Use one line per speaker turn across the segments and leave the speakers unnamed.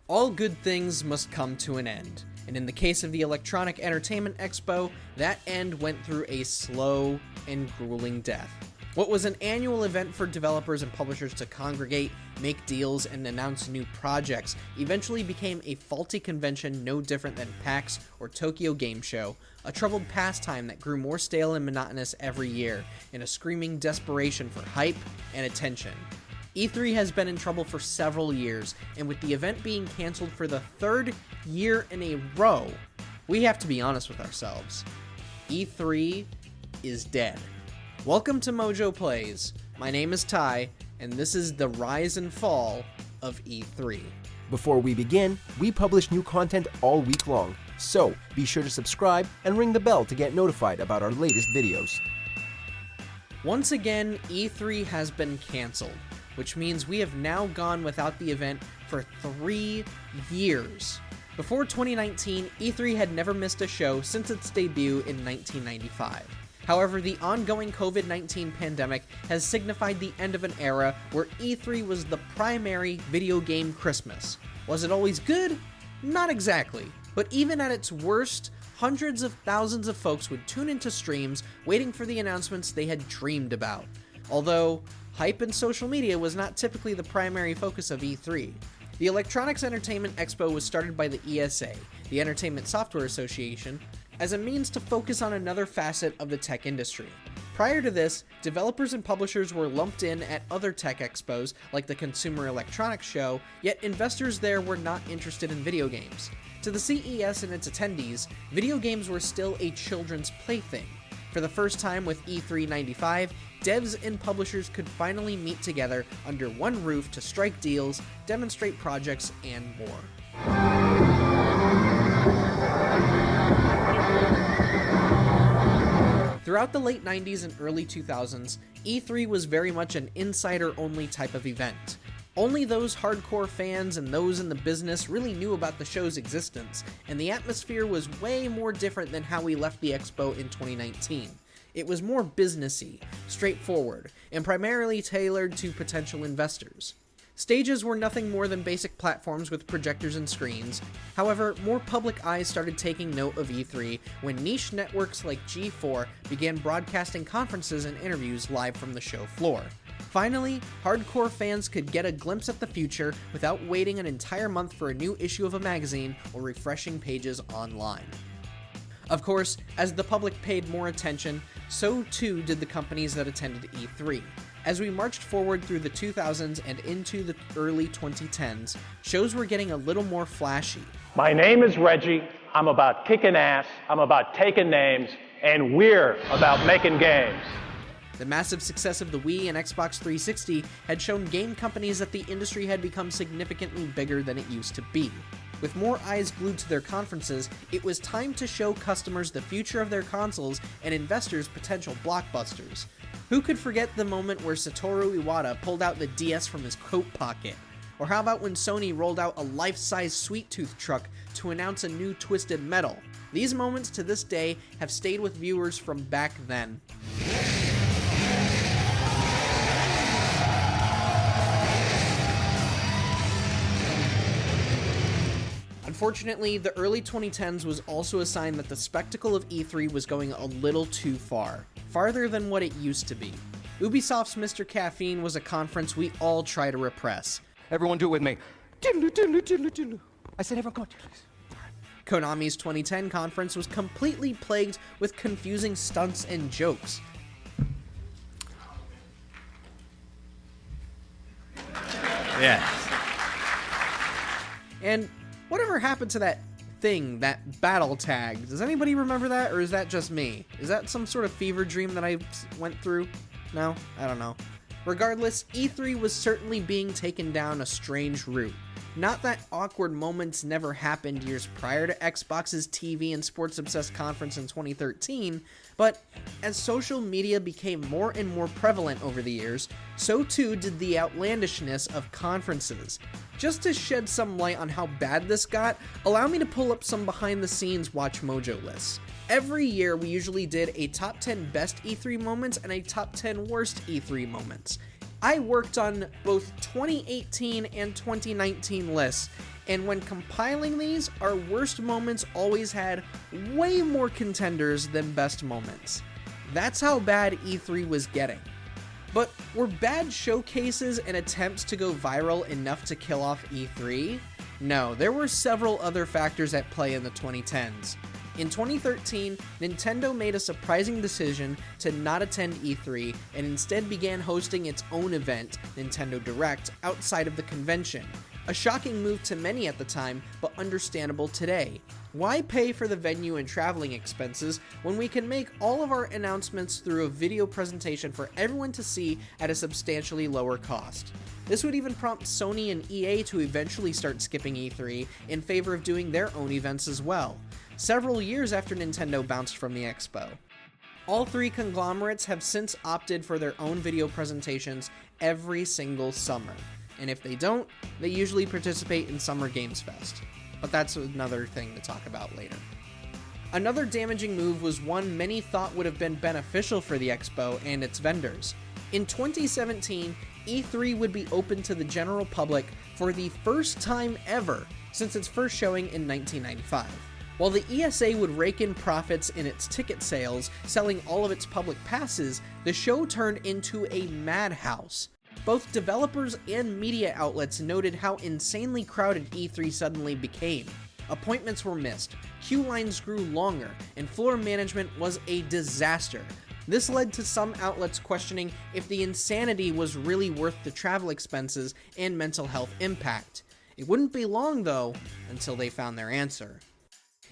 All good things must come to an end, and in the case of the Electronic Entertainment Expo, that end went through a slow and grueling death. What was an annual event for developers and publishers to congregate, make deals, and announce new projects eventually became a faulty convention no different than PAX or Tokyo Game Show, a troubled pastime that grew more stale and monotonous every year, in a screaming desperation for hype and attention. E3 has been in trouble for several years, and with the event being canceled for the third year in a row, we have to be honest with ourselves. E3 is dead. Welcome to MojoPlays. My name is Ty, and this is the rise and fall of E3.
Before we begin, we publish new content all week long, so be sure to subscribe and ring the bell to get notified about our latest videos.
Once again, E3 has been canceled, which means we have now gone without the event for 3 years. Before 2019, E3 had never missed a show since its debut in 1995. However, the ongoing COVID-19 pandemic has signified the end of an era where E3 was the primary video game Christmas. Was it always good? Not exactly. But even at its worst, hundreds of thousands of folks would tune into streams waiting for the announcements they had dreamed about. Although, hype and social media was not typically the primary focus of E3. The Electronics Entertainment Expo was started by the ESA, the Entertainment Software Association, as a means to focus on another facet of the tech industry. Prior to this, developers and publishers were lumped in at other tech expos like the Consumer Electronics Show, yet investors there were not interested in video games. To the CES and its attendees, video games were still a children's plaything. For the first time with E3 95, devs and publishers could finally meet together under one roof to strike deals, demonstrate projects, and more. Throughout the late 90s and early 2000s, E3 was very much an insider-only type of event. Only those hardcore fans and those in the business really knew about the show's existence, and the atmosphere was way more different than how we left the expo in 2019. It was more businessy, straightforward, and primarily tailored to potential investors. Stages were nothing more than basic platforms with projectors and screens. However, more public eyes started taking note of E3 when niche networks like G4 began broadcasting conferences and interviews live from the show floor. Finally, hardcore fans could get a glimpse at the future without waiting an entire month for a new issue of a magazine or refreshing pages online. Of course, as the public paid more attention, so too did the companies that attended E3. As we marched forward through the 2000s and into the early 2010s, shows were getting a little more flashy.
My name is Reggie, I'm about kicking ass, I'm about taking names, and we're about making games.
The massive success of the Wii and Xbox 360 had shown game companies that the industry had become significantly bigger than it used to be. With more eyes glued to their conferences, it was time to show customers the future of their consoles and investors potential blockbusters. Who could forget the moment where Satoru Iwata pulled out the DS from his coat pocket? Or how about when Sony rolled out a life-size Sweet Tooth truck to announce a new Twisted Metal? These moments to this day have stayed with viewers from back then. Unfortunately, the early 2010s was also a sign that the spectacle of E3 was going a little too far, farther than what it used to be. Ubisoft's Mr. Caffeine was a conference we all try to repress.
Everyone do it with me. Diddle, diddle, diddle, diddle. I said everyone go diddle.
Konami's 2010 conference was completely plagued with confusing stunts and jokes.
Yes.
And whatever happened to that thing, that battle tag? Does anybody remember that, or is that just me? Is that some sort of fever dream that I went through? No? I don't know. Regardless, E3 was certainly being taken down a strange route. Not that awkward moments never happened years prior to Xbox's TV and sports-obsessed conference in 2013, but as social media became more and more prevalent over the years, so too did the outlandishness of conferences. Just to shed some light on how bad this got, allow me to pull up some behind-the-scenes Watch Mojo lists. Every year, we usually did a top 10 best E3 moments and a top 10 worst E3 moments. I worked on both 2018 and 2019 lists, And when compiling these, our worst moments always had way more contenders than best moments. That's how bad E3 was getting. But were bad showcases and attempts to go viral enough to kill off E3? No, there were several other factors at play in the 2010s. In 2013, Nintendo made a surprising decision to not attend E3 and instead began hosting its own event, Nintendo Direct, outside of the convention. A shocking move to many at the time, but understandable today. Why pay for the venue and traveling expenses when we can make all of our announcements through a video presentation for everyone to see at a substantially lower cost? This would even prompt Sony and EA to eventually start skipping E3 in favor of doing their own events as well, several years after Nintendo bounced from the expo. All three conglomerates have since opted for their own video presentations every single summer, and if they don't, they usually participate in Summer Games Fest. But that's another thing to talk about later. Another damaging move was one many thought would have been beneficial for the expo and its vendors. In 2017, E3 would be open to the general public for the first time ever since its first showing in 1995. While the ESA would rake in profits in its ticket sales, selling all of its public passes, the show turned into a madhouse. Both developers and media outlets noted how insanely crowded E3 suddenly became. Appointments were missed, queue lines grew longer, and floor management was a disaster. This led to some outlets questioning if the insanity was really worth the travel expenses and mental health impact. It wouldn't be long, though, until they found their answer.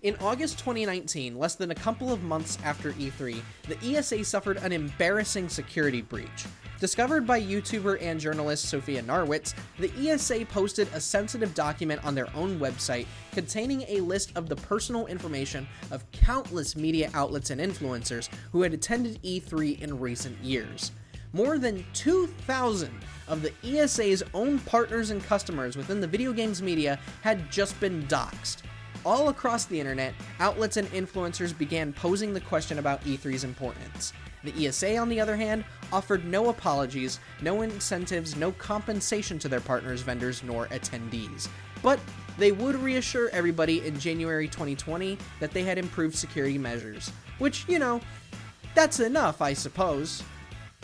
In August 2019, less than a couple of months after E3, the ESA suffered an embarrassing security breach. Discovered by YouTuber and journalist Sophia Narwitz, the ESA posted a sensitive document on their own website containing a list of the personal information of countless media outlets and influencers who had attended E3 in recent years. More than 2,000 of the ESA's own partners and customers within the video games media had just been doxxed. All across the internet, outlets and influencers began posing the question about E3's importance. The ESA, on the other hand, offered no apologies, no incentives, no compensation to their partners, vendors, nor attendees. But they would reassure everybody in January 2020 that they had improved security measures. Which, that's enough, I suppose.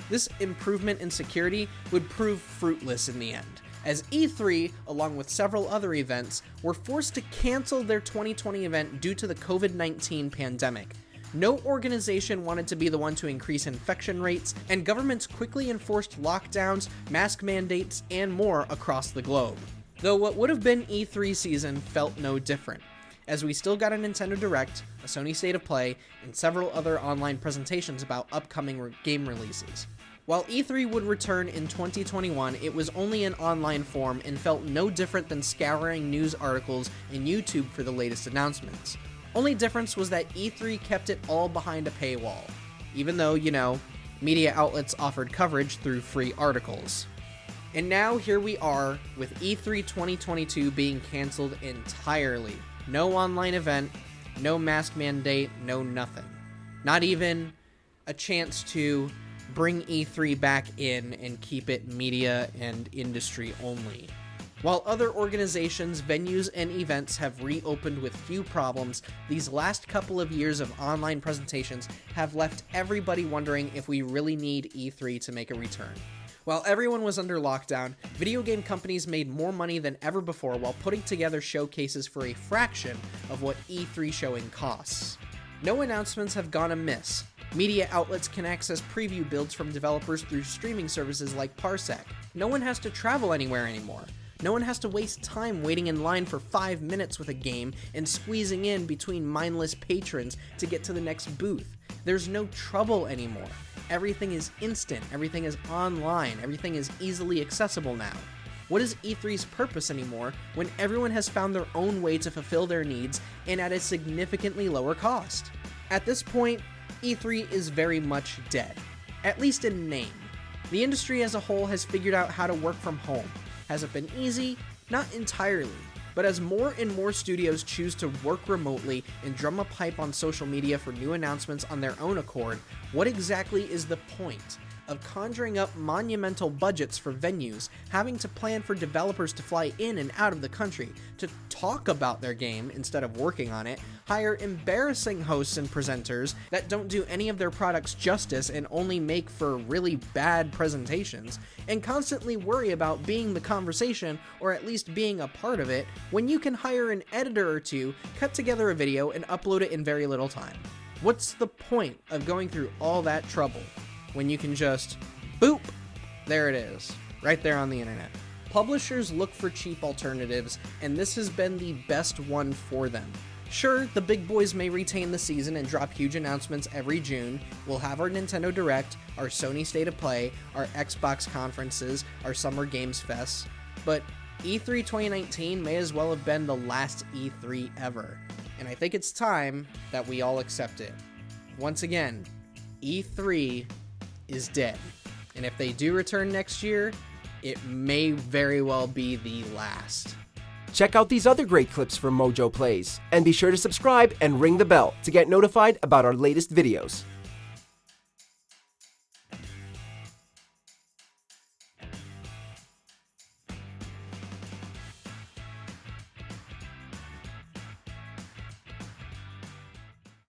This improvement in security would prove fruitless in the end, as E3, along with several other events, were forced to cancel their 2020 event due to the COVID-19 pandemic. No organization wanted to be the one to increase infection rates, and governments quickly enforced lockdowns, mask mandates, and more across the globe. Though what would have been E3 season felt no different, as we still got a Nintendo Direct, a Sony State of Play, and several other online presentations about upcoming game releases. While E3 would return in 2021, it was only in online form and felt no different than scouring news articles and YouTube for the latest announcements. Only difference was that E3 kept it all behind a paywall, even though, media outlets offered coverage through free articles. And now here we are with E3 2022 being canceled entirely. No online event, no mask mandate, no nothing. Not even a chance to bring E3 back in and keep it media and industry only. While other organizations, venues, and events have reopened with few problems, these last couple of years of online presentations have left everybody wondering if we really need E3 to make a return. While everyone was under lockdown, video game companies made more money than ever before while putting together showcases for a fraction of what E3 showing costs. No announcements have gone amiss. Media outlets can access preview builds from developers through streaming services like Parsec. No one has to travel anywhere anymore. No one has to waste time waiting in line for 5 minutes with a game and squeezing in between mindless patrons to get to the next booth. There's no trouble anymore. Everything is instant, everything is online, everything is easily accessible now. What is E3's purpose anymore when everyone has found their own way to fulfill their needs and at a significantly lower cost? At this point, E3 is very much dead, at least in name. The industry as a whole has figured out how to work from home. Has it been easy? Not entirely. But as more and more studios choose to work remotely and drum up hype on social media for new announcements on their own accord, what exactly is the point? of conjuring up monumental budgets for venues, having to plan for developers to fly in and out of the country, to talk about their game instead of working on it, hire embarrassing hosts and presenters that don't do any of their products justice and only make for really bad presentations, and constantly worry about being the conversation or at least being a part of it, when you can hire an editor or two, cut together a video, and upload it in very little time. What's the point of going through all that trouble when you can just, boop, there it is, right there on the internet? Publishers look for cheap alternatives, and this has been the best one for them. Sure, the big boys may retain the season and drop huge announcements every June. We'll have our Nintendo Direct, our Sony State of Play, our Xbox conferences, our Summer Games Fests, but E3 2019 may as well have been the last E3 ever, and I think it's time that we all accept it. Once again, E3 is dead, and if they do return next year, it may very well be the last.
Check out these other great clips from MojoPlays, and be sure to subscribe and ring the bell to get notified about our latest videos.